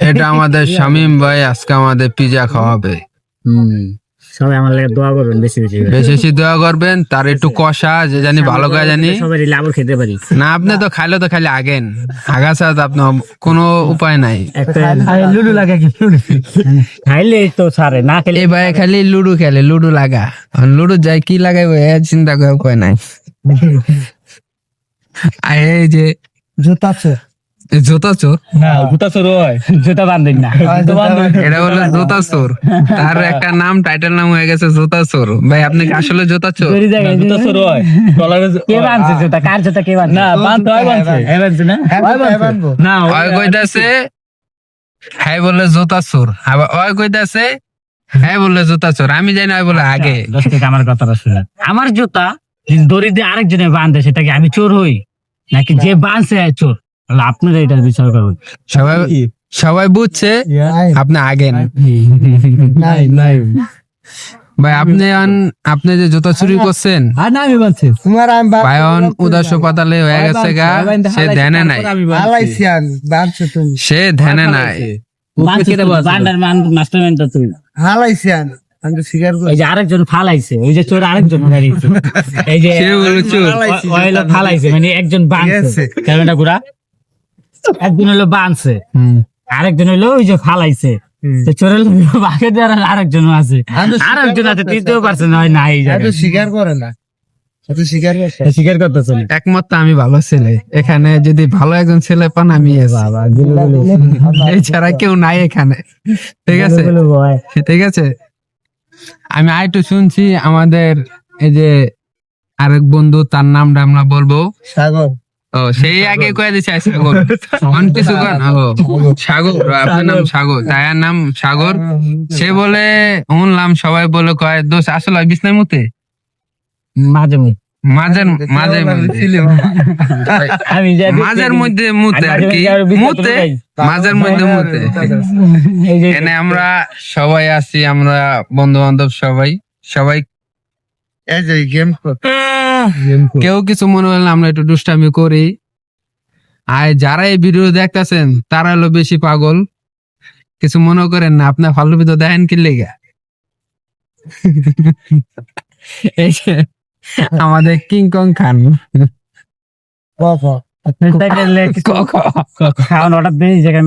এটা আমাদের শামীম ভাই আজকে আমাদের পিজা খাওয়াবে। সবাই আমার লাগে দোয়া করবেন, বেশি বেশি করে। বেশি বেশি দোয়া করবেন, তার একটু কষা যে জানি ভালো করে জানি সবাই লাভ খেতে পারি না। আপনি তো খাইলে তো খালি আগেন আগা ছাড়া আপনার কোনো উপায় নাই। লুডু লাগে কি খাইলে তো ছাড়ে, না খেলে এই ভাই খালি লুডো খেলে, লুডো লাগা, লুডো যাই কি লাগাইবো চিন্তা করে উপায় নাই। আর এই যে জুতা চোর, জুতা চোর, না জুতা চোর হয়, জুতা বান্ধেন না, এটা হলো জুতা চোর। তার একটা নাম, টাইটেল নাম হয়ে গেছে জুতা চোর। ভাই আপনি কি আসলে জুতা চোর? জুতা চোর হয়। কে বানছে জুতা? কার জুতা কে বানছে? না বানতে হয়, বানছে এই বানছে না, না ওই কইতাছে হ্যাঁ বললে জুতা চোর, আবার ওই কইতাছে হ্যাঁ বললে জুতা চোর। আমি জানি ওই বলে আগে। দশ থেকে আমার কথাটা শুনে, আমার জুতা দড়ি দিয়ে আরেকজনে বাঁধে, সেটা কি আমি চোর হই নাকি যে বাঁধছে চোর? আপনারা এটা বিচার করবেন। সবাই সবাই বুঝছে আপনি আগেন। ভাই আপনি যে জুতা চুরি করছেন ভাইন উদাস পাতালে হয়ে গেছে গা, সে ধ্যানে নাই, সে ধ্যানে নাই। এই যে আরেকজন ফালাইছে, ওই যে চোর আরেকজন এই যে ফালাইছে, মানে একজন বাঁধছে ক্যামেরা ঘুরা, একজন হলো বাঁধছে, আরেকজন হলো ওই যে ফালাইছে। চোরের বাঘে দেওয়ার আরেকজন আছে, আরেকজন আছে, তৃতীয় পারছেন হয় না, এই স্বীকার করে না, স্বীকার করতেছে না। একমত তো আমি ভালো ছেলে, এখানে যদি ভালো একজন ছেলে পান আমি এছাড়া কেউ নাই এখানে। ঠিক আছে, ঠিক আছে। আমি আরেকটু শুনছি আমাদের এই যে আরেক বন্ধু, তার নামটা আমরা বলবো সাগর। ও সেই আগে কয়ে দিচ্ছে সাগর, অনেক কিছু কন। ও সাগর, আপনার নাম সাগর, তার নাম সাগর। সে বলে শুনলাম সবাই বলে কয় দোষ আসলে বিছনায় মুতে, মাঝে মাঝের মাঝে মাঝের মধ্যে মুতে আর কি, মুতে মাঝের মধ্যে মুতে। এখানে আমরা সবাই আছি, আমরা বন্ধু বান্ধব সবাই সবাই এই যে গেম কেউ কিছু মনে হলে আমরা একটু দুষ্টামি করি। আর যারা এই ভিডিও দেখতেছেন তারা হলো বেশি পাগল, কিছু মনে করেন না। আপনার ফালতু ভিডিও দেখেন কি লেগা? এই যে আমাদের কিংকং খান খাওয়ান অর্ডার দিই, জায়গায়